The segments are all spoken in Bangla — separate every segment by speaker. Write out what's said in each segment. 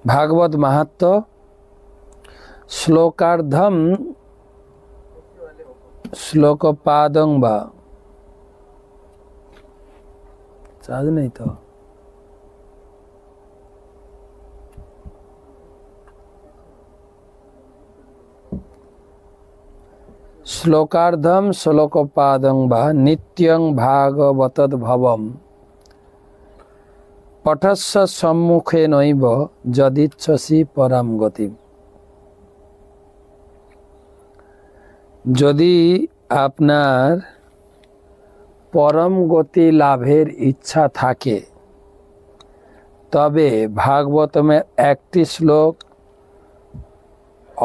Speaker 1: भागवत महात्म्य श्लोकार्धम श्लोकपादं वा चार्ज नहीं तो श्लोकार्धम श्लोकपादं वा नित्यं भागवतद् भवम् पठस्स सम्मुखे नैव यदिच्छसि पराम गतिम। যদি আপনার পরম গতি লাভের ইচ্ছা থাকে তবে ভাগবতমের একটি শ্লোক,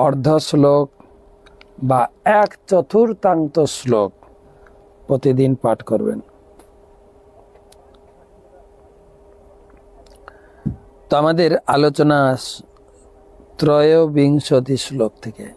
Speaker 1: অর্ধ শ্লোক বা এক চতুর্থাংশ শ্লোক প্রতিদিন পাঠ করবেন। তো আমাদের আলোচনা ত্রয়োবিংশতি শ্লোক থেকে।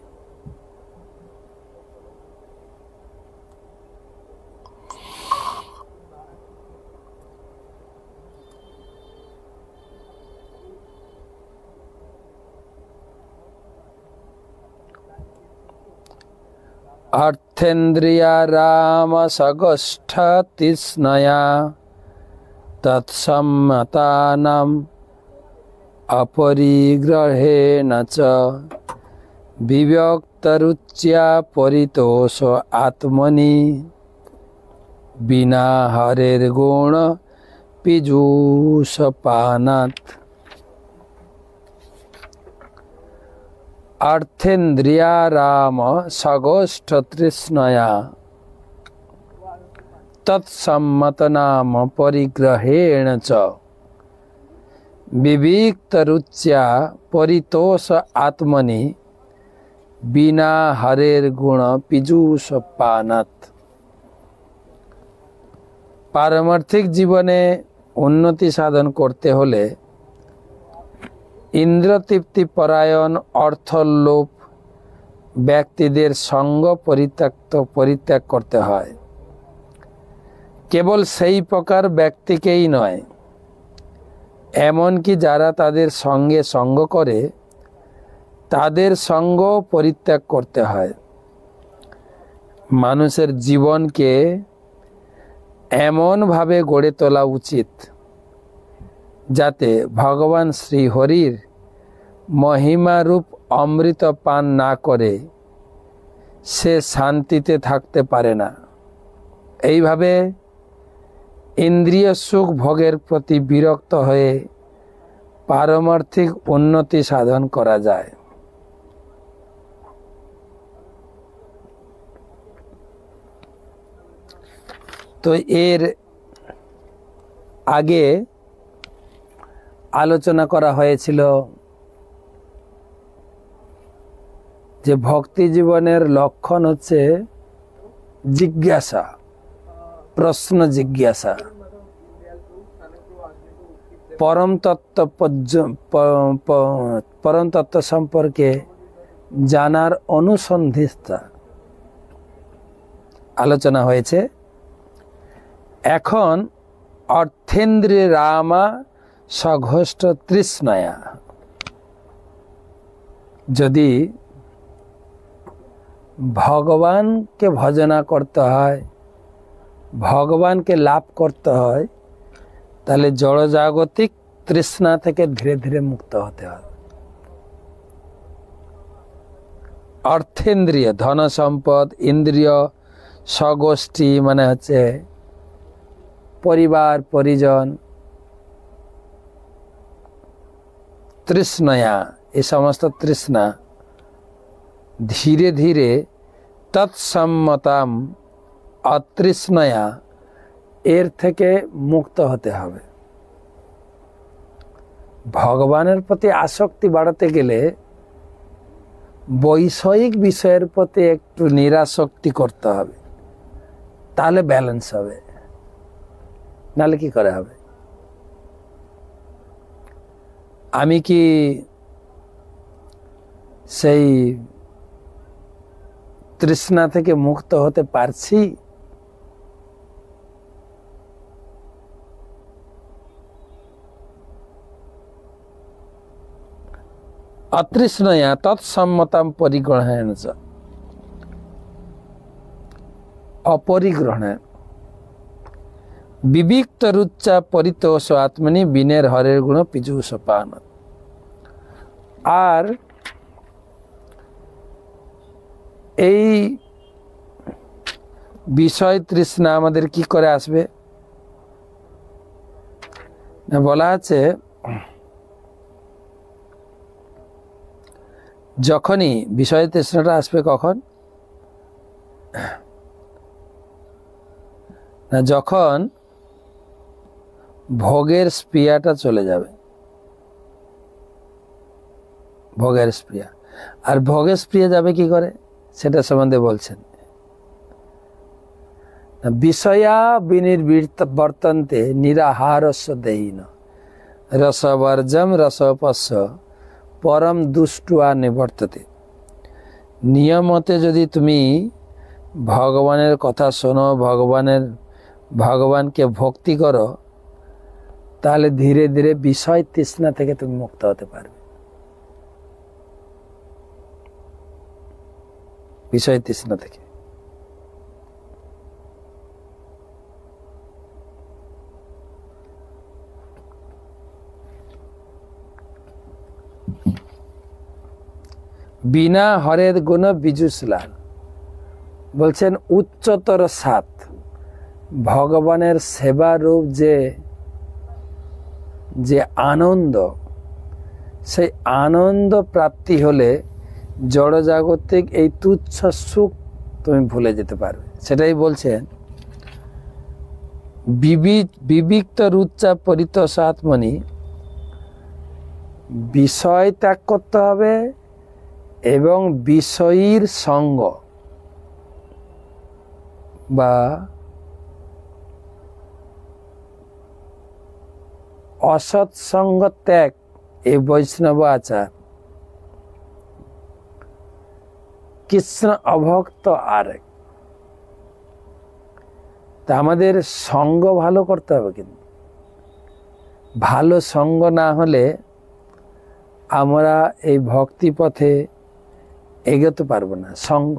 Speaker 1: अर्थेन्द्रिया राम सगोष्ठ तृष्णया तत्सम्मतानाम् अपरिग्रहेण च विव्यक्तरुच्या परितोष आत्मनि बिना हरेर्गुण पीयूषपानात्। अर्थेन्द्रिया राम सगोष्ठ तृष्णया तत्सम्मतनाम परिग्रहेण च विविक्तरुच्या परितोष आत्मनि बिना हरेर्गुण पीयूषपानात्। पारमार्थिक जीवने उन्नति साधन करते होले इंद्रतृप्ति परायण अर्थलोभ व्यक्तिदेर संग परित्याग करते हैं। केवल सेई प्रकार व्यक्तिकेई नय, एमनकि जारा तादेर संगे संग करे तादेर संग परित्याग करते हैं। मानुषेर जीवन के एमन भावे गड़े तोला उचित जाते भगवान श्री हरिर महिमा रूप अमृत पान ना करे से शांतिते थाकते पारे ना। एई भावे इंद्रिय सुख भोगेर प्रति विरक्त हये पारमार्थिक उन्नति साधन करा जाए। तो एर आगे आलोचना करा हयेछिल जे भक्ति जीवनेर लक्षण होच्छे जिज्ञासा, प्रश्न जिज्ञासा, परम तत्व सम्पर्के जानार अनुसंधिता आलोचना हयेछे। एखन अर्थेन्द्रिय रामा सघोष्ठ तृष्णया यदि भगवान के भजना करते हैं, भगवान के लाभ करते हैं, ताहले जड़ जागतिक तृष्णा थेके धीरे धीरे मुक्त होते हैं। अर्थेन्द्रिय धन सम्पद इंद्रिय सगोष्ठी माने हच्छे परिवार परिजन, तृष्णया ये समस्त तृष्णा धीरे धीरे तत्सम्मताम अतृष्णया एर थेके मुक्त होते हबे। भगवानेर प्रति आसक्ति बाड़ाते गेले बैषयिक विषयेर प्रति एकटु निरासक्ति करते हबे, ताहले बैलेंस हबे, नाले कि करे हबे। आमी कि सेई तृष्णा थेके मुक्त होते पारछि? अतृष्णया तत्सम्मतां परिग्रहणेन च अपरिग्रहणेन विविक्त रुच्चा परितोष आत्मनि विनय हरेर गुण पीयूष पान। আর এই বিষয় তৃষ্ণা আমাদের কি করে আসবে না, বলা আছে যখনই বিষয় তৃষ্ণাটা আসবে কখন না, যখন ভোগের স্পৃহাটা চলে যাবে। ভোগের স্পৃহা, আর ভোগের স্পৃহা যাবে কি করে সেটা সম্বন্ধে বলছেন। বিষয়া বিনির্বর্তন্তে নিরাহারস্য দেহিন রসবর্জম রসপস্য পরম দুষ্টুয়া নিবর্ততে। নিয়মতে যদি তুমি ভগবানের কথা শোনো, ভগবানকে ভক্তি করো, তাহলে ধীরে ধীরে বিষয় তৃষ্ণা থেকে তুমি মুক্ত হতে পারবে। বিষয় তৃষ্ণা থেকে। বিনা হরের গুণ বিজুসলাল বলছেন উচ্চতর সাত ভগবানের সেবা রূপ যে আনন্দ, সেই আনন্দ প্রাপ্তি হলে জড়জাগতিক এই তুচ্ছ সুখ তুমি ভুলে যেতে পারবে। সেটাই বলছেন বিবিক্ত রুচ্চা পরিতোষ আত্মনি, বিষয় ত্যাগ করতে হবে এবং বিষয়ীর সঙ্গ বা অসৎসঙ্গ ত্যাগ, এই বৈষ্ণব আচার। কৃষ্ণ অভক্ত আরেক। তা আমাদের সঙ্গ ভালো করতে হবে, কিন্তু ভালো সঙ্গ না হলে আমরা এই ভক্তি পথে এগোতে পারবো না। সঙ্গ,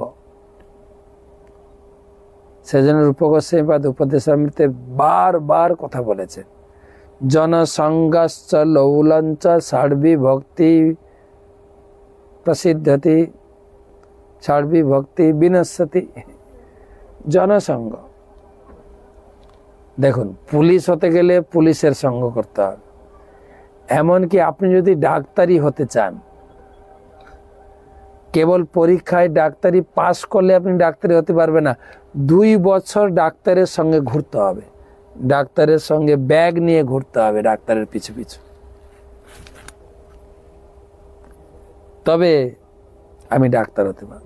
Speaker 1: সেজন্য রূপ গোস্বামীপাদ উপদেশামৃতে বারবার কথা বলেছেন, জনসঙ্গশ্চ লৌলঞ্চ ষাড়বি ভক্তি প্রসিদ্ধতি ষাড়বি ভক্তি বিনশ্যতি। জনসঙ্গ, দেখুন পুলিশ হতে গেলে পুলিশের সঙ্গ করতে হবে। এমনকি আপনি যদি ডাক্তারি হতে চান, কেবল পরীক্ষায় ডাক্তারি পাস করলে আপনি ডাক্তারি হতে পারবেন না। 2 বছর ডাক্তারের সঙ্গে ঘুরতে হবে, ডাক্তারের সঙ্গে ব্যাগ নিয়ে ঘুরতে হবে ডাক্তারের পিছু পিছু, তবে আমি ডাক্তার হতে পারব।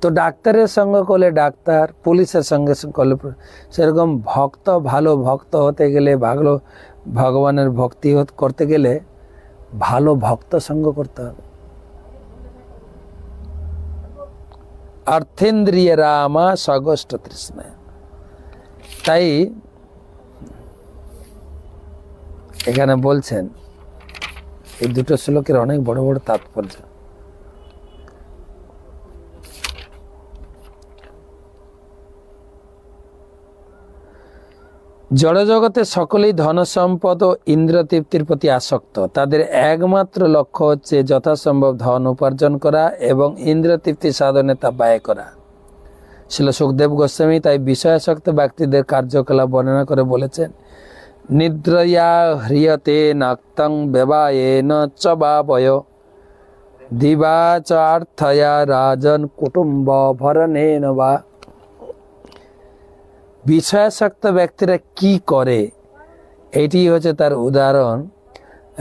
Speaker 1: তো ডাক্তারের সঙ্গে করলে ডাক্তার, পুলিশের সঙ্গে করলে, সেরকম ভক্ত, ভালো ভক্ত হতে গেলে, ভালো ভগবানের ভক্তি করতে গেলে ভালো ভক্ত সঙ্গ করতে হবে। অর্থেন্দ্রিয় রামা সগোষ্ঠ তৃষ্ণা। তাই এখানে বলছেন, এই দুটো শ্লোকের অনেক বড় বড় তাৎপর্য। জড়জগতে সকলেই ধন সম্পদ ও ইন্দ্র তৃপ্তির প্রতি আসক্ত। তাদের একমাত্র লক্ষ্য হচ্ছে যথাসম্ভব ধন উপার্জন করা এবং ইন্দ্র তৃপ্তি সাধনে তা ব্যয় করা। শিল সুখদেব গোস্বামী তাই বিষয়াসক্ত ব্যক্তিদের কার্যকলাপ বর্ণনা করে বলেছেন, নিদ্রয়া হ্রিয়তে নাক্তং ব্যবায়েন চ বাবয় দিবা চ অর্থয়া রাজন কুটুম্ব ভরণেন বা। বিষয়াসক্ত ব্যক্তিরা কি করে, এটি হচ্ছে তার উদাহরণ।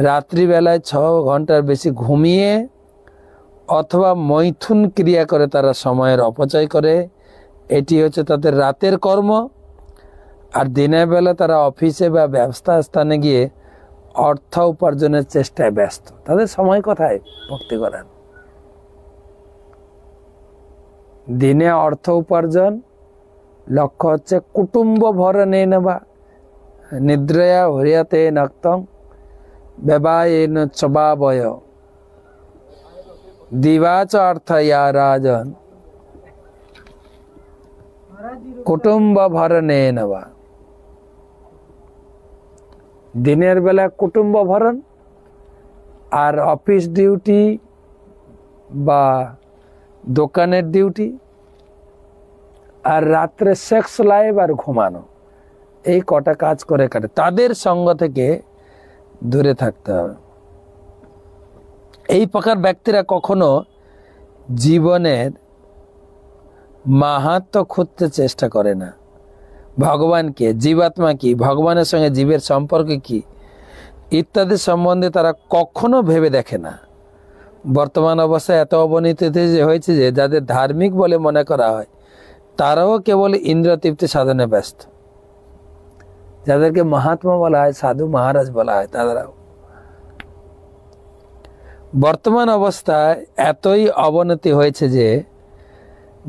Speaker 1: রাত্রিবেলায় 6 ঘন্টার বেশি ঘুমিয়ে অথবা মৈথুন ক্রিয়া করে তারা সময়ের অপচয় করে, এটি হচ্ছে তাদের রাতের কর্ম। আর দিনের বেলা তারা অফিসে বা ব্যবসা স্থানে গিয়ে অর্থ উপার্জনের চেষ্টায় ব্যস্ত। তাদের সময় কোথায় ভক্তি করার? দিনে অর্থ উপার্জন, লক্ষ্য হচ্ছে কুটুম্ব ভরণে নেবা, নিদ্রয়া হরিয়াতে নক্তং ব্যবায়েন চবাবয় দিবাচ অর্থয়া রাজন কুটুম্ব ভরণে নবা। দিনের বেলা কুটুম্ব ভরণ আর অফিস ডিউটি বা দোকানের ডিউটি, আর রাত্রে সেক্স লাইফ আর ঘুমানো, এই কটা কাজ করে কাটে। তাদের সঙ্গ থেকে দূরে থাকতে হবে। এই প্রকার ব্যক্তিরা কখনো জীবনের মাহাত্ম্য খুঁজতে চেষ্টা করে না। ভগবানকে, জীবাত্মা কি, ভগবানের সঙ্গে জীবের সম্পর্ক কি ইত্যাদি সম্বন্ধে তারা কখনো ভেবে দেখে না। বর্তমান অবস্থায় এত অবনতি হয়েছে যে যাদের ধার্মিক বলে মনে করা হয় তারাও কেবল ইন্দ্র তৃপ্তি সাধনে ব্যস্ত। যাদেরকে মহাত্মা বলা হয়, সাধু মহারাজ বলা হয়, তারাও বর্তমান অবস্থায় এতই অবনতি হয়েছে যে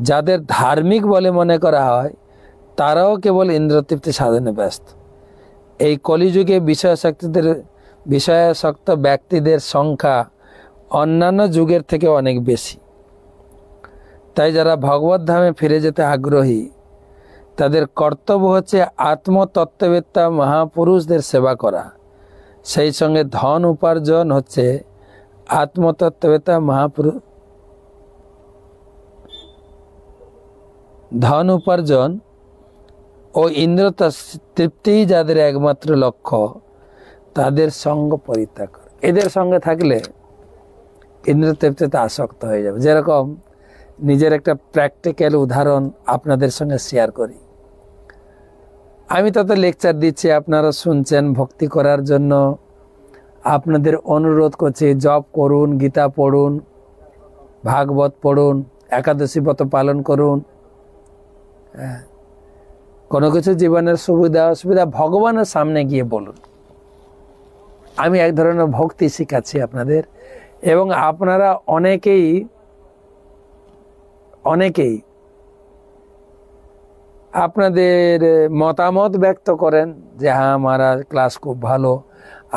Speaker 1: যাদের ধার্মিক বলে মনে করা হয় তারাও কেবল ইন্দ্রতৃপ্তি সাধনে ব্যস্ত। এই কলিযুগে বিষয়াসক্ত ব্যক্তিদের সংখ্যা অন্যান্য যুগের থেকে অনেক বেশি। তাই যারা ভগবত ধামে ফিরে যেতে আগ্রহী তাদের কর্তব্য হচ্ছে আত্মতত্ত্ববেত্তা মহাপুরুষদের সেবা করা। সেই সঙ্গে ধন উপার্জন হচ্ছে আত্মতত্ত্ববেত্তা ধন উপার্জন ও ইন্দ্র তৃপ্তি যাদের একমাত্র লক্ষ্য, তাদের সঙ্গ পরিত্যাগ করে। এদের সঙ্গে থাকলে ইন্দ্র তৃপ্তিতে আসক্ত হয়ে যাবে। যেরকম নিজের একটা প্র্যাকটিক্যাল উদাহরণ আপনাদের সঙ্গে শেয়ার করি। আমি তত লেকচার দিচ্ছি, আপনারা শুনছেন, ভক্তি করার জন্য আপনাদের অনুরোধ করছি, জপ করুন, গীতা পড়ুন, ভাগবত পড়ুন, একাদশী ব্রত পালন করুন। কোনো কিছু জীবনের সুবিধা অসুবিধা ভগবানের সামনে গিয়ে বলুন। আমি এক ধরনের ভক্তি শিখাচ্ছি আপনাদের, এবং আপনারা অনেকেই আপনাদের মতামত ব্যক্ত করেন যে হ্যাঁ মহারাজ ক্লাস খুব ভালো,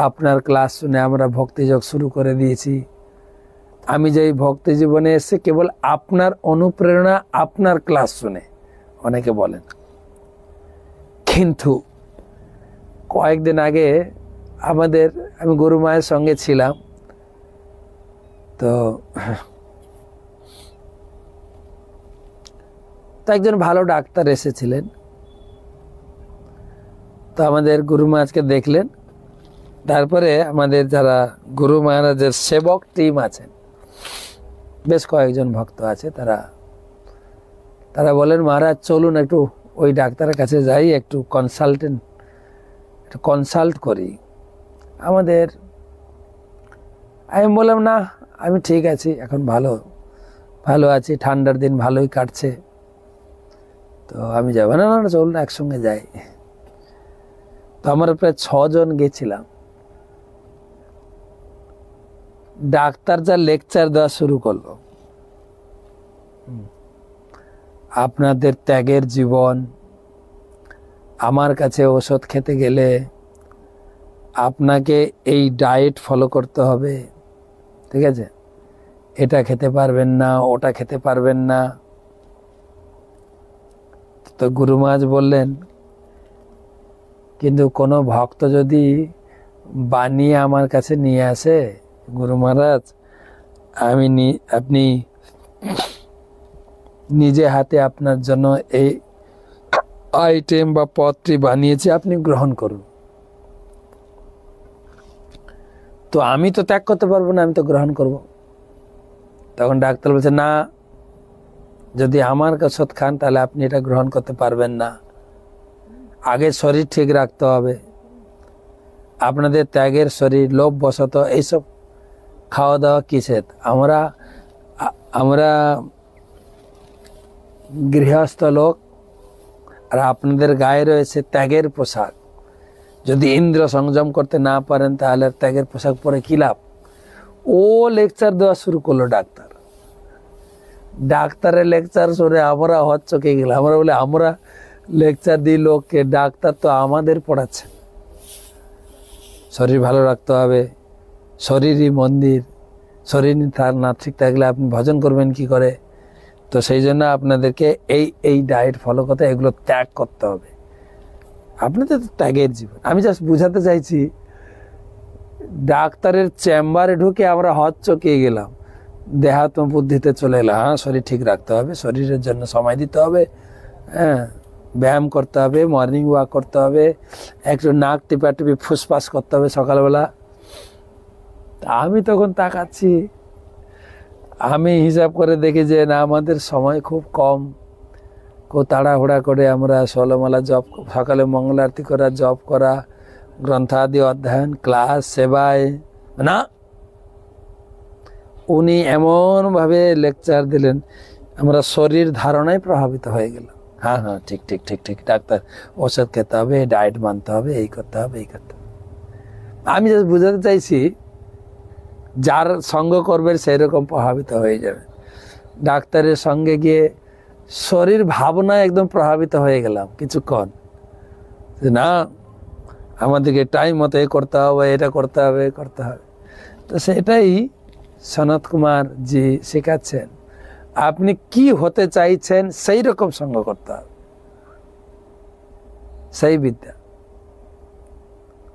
Speaker 1: আপনার ক্লাস শুনে আমরা ভক্তিযোগ শুরু করে দিয়েছি। আমি যে ভক্তি জীবনে এসে কেবল আপনার অনুপ্রেরণা, আপনার ক্লাস শুনে, অনেকে বলেন। কিন্তু কয়েকদিন আগে আমি গুরু মায়ের সঙ্গে ছিলাম, তো একজন ভালো ডাক্তার এসেছিলেন। তো আমাদের গুরু মহারাজকে দেখলেন, তারপরে আমাদের যারা গুরু মহারাজের সেবক টিম আছেন, বেশ কয়েকজন ভক্ত আছে, তারা বলেন মহারাজ চলুন একটু ওই ডাক্তারের কাছে যাই, একটু কনসাল্ট করি। আমি বললাম না, আমি ঠিক আছি, এখন ভালো আছি, ঠান্ডার দিন ভালোই কাটছে, তো আমি যাবো না। চলুন একসঙ্গে যাই। তো আমরা প্রায় 6 জন গেছিলাম। ডাক্তার যা লেকচার দেওয়া শুরু করলো, আপনাদের ত্যাগের জীবন, আমার কাছে ওষুধ খেতে গেলে আপনাকে এই ডায়েট ফলো করতে হবে, ঠিক আছে, এটা খেতে পারবেন না, ওটা খেতে পারবেন না। তো গুরু মহারাজ বললেন, কিন্তু কোনো ভক্ত যদি বানিয়ে আমার কাছে নিয়ে আসে, গুরু মহারাজ আপনি নিজে হাতে আপনার জন্য এই আইটেম বা পদটি বানিয়েছি, আপনি গ্রহণ করুন। তো আমি তো ত্যাগ করতে পারবো না, আমি তো গ্রহণ করব। তখন ডাক্তার বলছে না, যদি আমার ওষুধ খান তাহলে আপনি এটা গ্রহণ করতে পারবেন না, আগে শরীর ঠিক রাখতে হবে। আপনাদের ত্যাগের শরীর, লোভ বশত এইসব খাওয়া দাওয়া কিসের? আমরা গৃহস্থ লোক, আর আপনাদের গায়ে রয়েছে ত্যাগের পোশাক। যদি ইন্দ্র সংযম করতে না পারেন তাহলে ত্যাগের পোশাক পরে কি লাভ? ও লেকচার দেওয়া শুরু করলো ডাক্তারের লেকচার শুনে আমরা হচ্চকে গেলাম। আমরা লেকচার দিই লোককে, ডাক্তার তো আমাদের পড়াচ্ছে। শরীর ভালো রাখতে হবে, শরীরই মন্দির, শরীর না ঠিক থাকলে আপনি ভজন করবেন কি করে। তো সেই জন্য আপনাদেরকে এই ডায়েট ফলো করতে, এগুলো ত্যাগ করতে হবে। আপনাদের তো ত্যাগের জীবন। আমি জাস্ট বুঝাতে চাইছি, ডাক্তারের চেম্বারে ঢুকে আমরা হচ্চকিয়ে গেলাম, দেহাত্ম বুদ্ধিতে চলে এলাম। হ্যাঁ, শরীর ঠিক রাখতে হবে, শরীরের জন্য সময় দিতে হবে, হ্যাঁ, ব্যায়াম করতে হবে, মর্নিং ওয়াক করতে হবে, একটু নাক টিপি ফুসফাস করতে হবে সকালবেলা। আমি তখন তাকাচ্ছি, আমি হিসাব করে দেখি যে না, আমাদের সময় খুব কম। খুব তাড়াহুড়া করে আমরা ষোলমালা জপ, সকালে মঙ্গল আরতি করা, জপ করা, গ্রন্থাদি অধ্যয়ন, ক্লাস, সেবায় না। উনি এমনভাবে লেকচার দিলেন, আমরা শরীর ধারণায় প্রভাবিত হয়ে গেল। হ্যাঁ হ্যাঁ, ঠিক ঠিক ঠিক ঠিক, ডাক্তার ওষুধ খেতে হবে, ডায়েট মানতে হবে, এই করতে হবে, এই করতে হবে। আমি জাস্ট বুঝাতে চাইছি, যার সঙ্গ করবে সেই রকম প্রভাবিত হয়ে যাবে। ডাক্তারের সঙ্গে গিয়ে শরীর ভাবনায় একদম প্রভাবিত হয়ে গেলাম কিছুক্ষণ, না আমাদেরকে টাইম মতো এ করতে হবে, এটা করতে হবে, করতে হবে। তো সেটাই সনত কুমার জি শেখাচ্ছেন, আপনি কি হতে চাইছেন সেই রকম সঙ্গ করতে হবে, সেই বিদ্যা।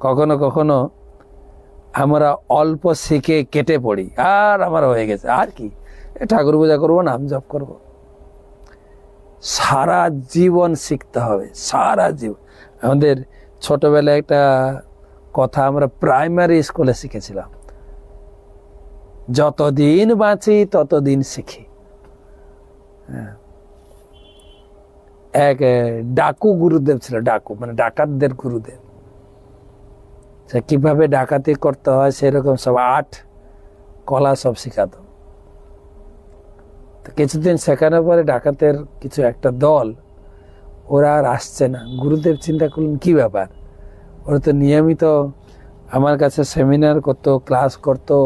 Speaker 1: কখনো কখনো আমরা অল্প শিখে কেটে পড়ি, আর আমার হয়ে গেছে, আর কি ঠাকুর পূজা করবো, নাম জপ করব। সারা জীবন শিখতে হবে, সারা জীবন। আমাদের ছোটবেলায় একটা কথা আমরা প্রাইমারি স্কুলে শিখেছিলাম, যতদিন বাঁচি ততদিন শিখি। এক ডাকু গুরুদেব ছিল, ডাকু মানে ডাকাতদের গুরুদেব। সে কিভাবে ডাকাতি করতে হয় সেরকম সব 8 কলা সব শিখাতো। তো কিছুদিন শেখানোর পরে ডাকাতের কিছু একটা দল, ওরা আর আসছে না। গুরুদেব চিন্তা করলেন কি ব্যাপার, ওরা তো নিয়মিত আমার কাছে সেমিনার করতো, ক্লাস করতো,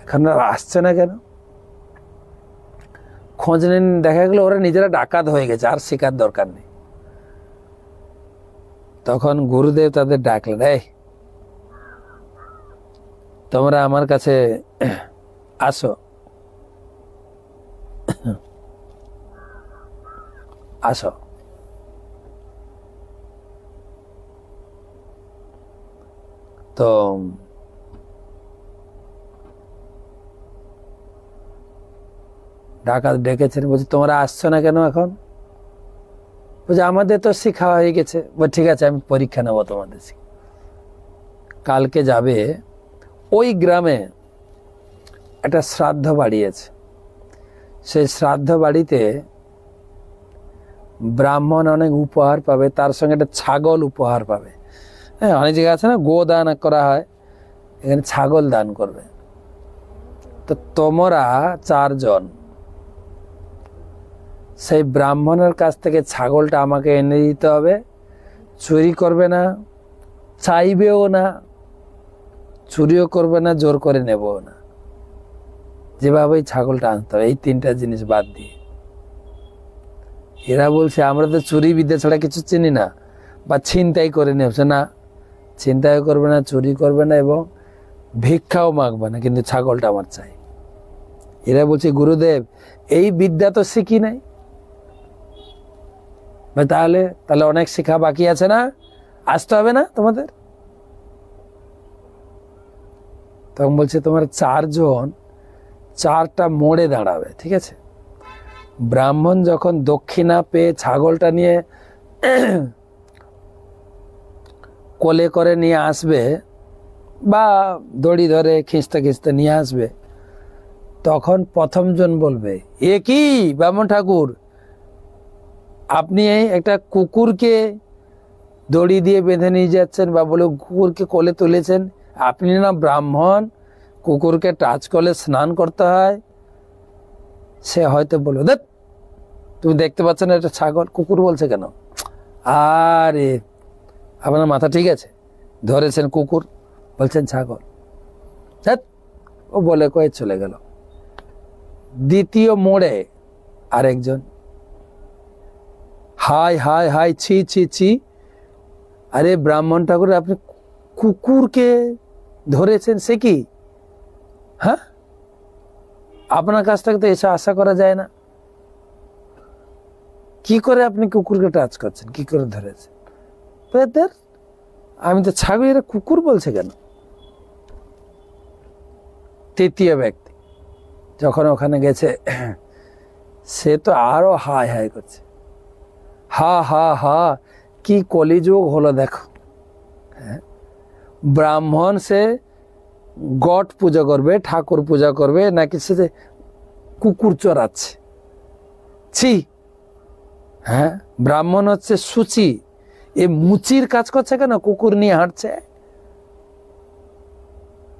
Speaker 1: এখন আর আসছে না কেন? খোঁজ নিন, দেখা গেলো ওরা নিজেরা ডাকাত হয়ে গেছে, আর শেখার দরকার নেই। তখন গুরুদেব তাদের ডাকলেন, এই তোমরা আমার কাছে আসো, আসো। তো ডাকাত ডেকেছেন, বলছি তোমরা আসছো না কেন এখন? বলছে আমাদের তো শিক্ষা হয়ে গেছে। বল ঠিক আছে, আমি পরীক্ষা নেবো তোমাদের। কালকে যাবে, ওই গ্রামে একটা শ্রাদ্ধ বাড়ি আছে, সেই শ্রাদ্ধ বাড়িতে ব্রাহ্মণ অনেক উপহার পাবে, তার সঙ্গে একটা ছাগল উপহার পাবে। হ্যাঁ, অনেক জায়গায় আছে না গো দান করা হয়, এখানে ছাগল দান করবে। তো তোমরা 4 জন সেই ব্রাহ্মণের কাছ থেকে ছাগলটা আমাকে এনে দিতে হবে, চুরি করবে না, চাইবেও না, চুরিও করবে না, জোর করে নেবও না, যেভাবে ছাগলটা আনতে হবে, এই 3টা জিনিস বাদ দিয়ে। এরা বলছে আমরা তো চুরি বিদ্যা ছাড়া কিছু চিনি না, বা ছিনতাই করে নেবছে না, ছিনতাই করবে না, চুরি করবে না, এবং ভিক্ষাও মাগবে না, কিন্তু ছাগলটা আমার চাই। এরা বলছে গুরুদেব এই বিদ্যা তো শিখি নাই, তাহলে অনেক শিক্ষা বাকি আছে না, আসতে হবে না তোমাদের? তখন বলছে তোমার 4 জন 4টা মোড়ে দাঁড়াবে, ঠিক আছে? ব্রাহ্মণ যখন দক্ষিণা পেয়ে ছাগলটা নিয়ে কোলে করে নিয়ে আসবে, বা দড়ি ধরে খিঁচতে খিঁচতে নিয়ে আসবে, তখন প্রথম জন বলবে, এ কি ব্রাহ্মণ ঠাকুর, আপনি একটা কুকুরকে দড়ি দিয়ে বেঁধে নিয়ে যাচ্ছেন, বা বলে কুকুরকে কোলে তুলেছেন, আপনি না ব্রাহ্মণ, কুকুরকে টাচ করলে স্নান করতে হয়। সে হয়তো বলবে, দেখ তুমি দেখতে পাচ্ছ না এটা ছাগল, কুকুর বলছে কেন? আরে আপনার মাথা ঠিক আছে, ধরেছেন কুকুর, বলছেন ছাগল, ও বলে কয়ে চলে গেল। দ্বিতীয় মোড়ে আরেকজন, হাই হাই হাই, ছি ছি ছি, আরে ব্রাহ্মণ ঠাকুর আপনি কুকুরকে ধরেছেন, সে কি? হ্যাঁ, আপনার কাছ থেকে তো এসে আশা করা যায় না। কি করে আপনি কুকুরকে টাচ করছেন, কি করে ধরেছেন? আমি তো ছাগলের কুকুর বলছে কেন? তৃতীয় ব্যক্তি যখন ওখানে গেছে, সে তো আরো হায় হায় করছে, হা হা হা, কি কলিযুগ হলো দেখো। হ্যাঁ, ব্রাহ্মণ সে গট পূজা করবে, ঠাকুর পূজা করবে, নাকি সে কুকুর চড়াচ্ছে? ছি। হ্যাঁ, ব্রাহ্মণ হচ্ছে সূচি, এ মুচির কাজ করছে কেন? কুকুর নিয়ে হাঁটছে।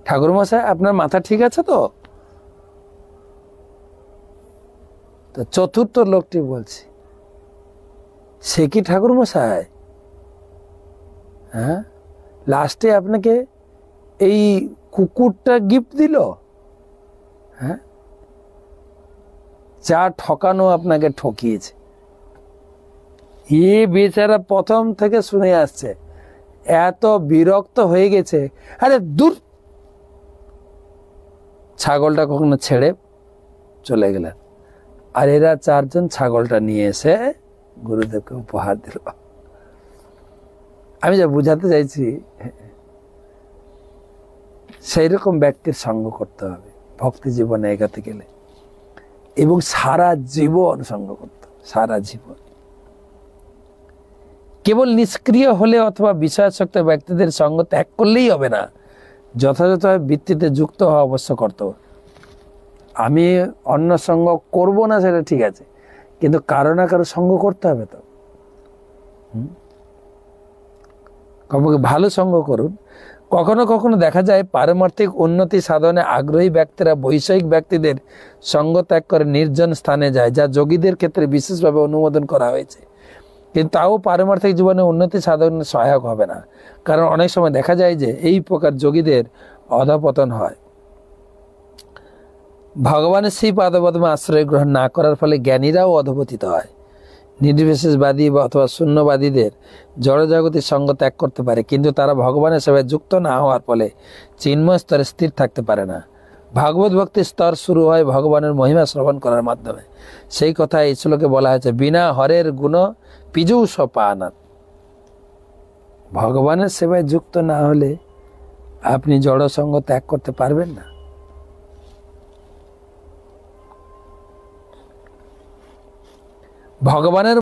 Speaker 1: ঠাকুর মশাই, আপনার মাথা ঠিক আছে তো? তো চতুর্থ লোকটি বলছে, সে কি ঠাকুর মশাই? হ্যাঁ, লাস্টে আপনাকে এই কুকুরটা গিফট দিল? হ্যাঁ, যা ঠকানো আপনাকে ঠকিয়েছে। এ বেচারা প্রথম থেকে শুনে আসছে, এত বিরক্ত হয়ে গেছে। আরে দূর, ছাগলটা কখনো ছেড়ে চলে গেলেন। আর এরা চারজন ছাগলটা নিয়ে এসে গুরুদেবকে উপহার দিল। আমি যা বুঝাতে চাইছি, সেই রকম ব্যক্তির সঙ্গ করতে হবে ভক্তি জীবনে এগাতে গেলে, এবং সারা জীবন সঙ্গ করতে হবে, সারা জীবন। কেবল নিষ্ক্রিয় হলে অথবা বিষয়াসক্ত ব্যক্তিদের সঙ্গ ত্যাগ করলেই হবে না, যথাযথ ভিত্তিতে যুক্ত হওয়া অবশ্য কর্তব্য। আমি অন্য সঙ্গ করব না সেটা ঠিক আছে, কিন্তু কারো না কারো সঙ্গ করতে হবে তো। কমপক্ষে ভালো সঙ্গ করুন। কখনো কখনো দেখা যায় পারমার্থিক উন্নতি সাধনে আগ্রহী ব্যক্তিরা বৈষয়িক ব্যক্তিদের সঙ্গ ত্যাগ করে নির্জন স্থানে যায়, যা যোগীদের ক্ষেত্রে বিশেষভাবে অনুমোদন করা হয়েছে। কিন্তু তাও পারমার্থিক জীবনে উন্নতি সাধনে সহায়ক হবে না, কারণ অনেক সময় দেখা যায় যে এই প্রকার যোগীদের অধঃপতন হয়। ভগবানের সেই পাদপদ্মে আশ্রয় গ্রহণ না করার ফলে জ্ঞানীরাও অধঃপতিত হয়। নির্বিশেষবাদী অথবা শূন্যবাদীদের জড়জগতের সঙ্গ ত্যাগ করতে পারে, কিন্তু তারা ভগবানের সেবায় যুক্ত না হওয়ার ফলে চিন্ময় স্তরে স্থির থাকতে পারে না। ভাগবত ভক্তির স্তর শুরু হয় ভগবানের মহিমা শ্রবণ করার মাধ্যমে। সেই কথা এই শ্লোকে বলা হয়েছে, বিনা হরের গুণ পীযূষ পানাৎ। ভগবানের সেবায় যুক্ত না হলে আপনি জড় সঙ্গ ত্যাগ করতে পারবেন না। ভগবানের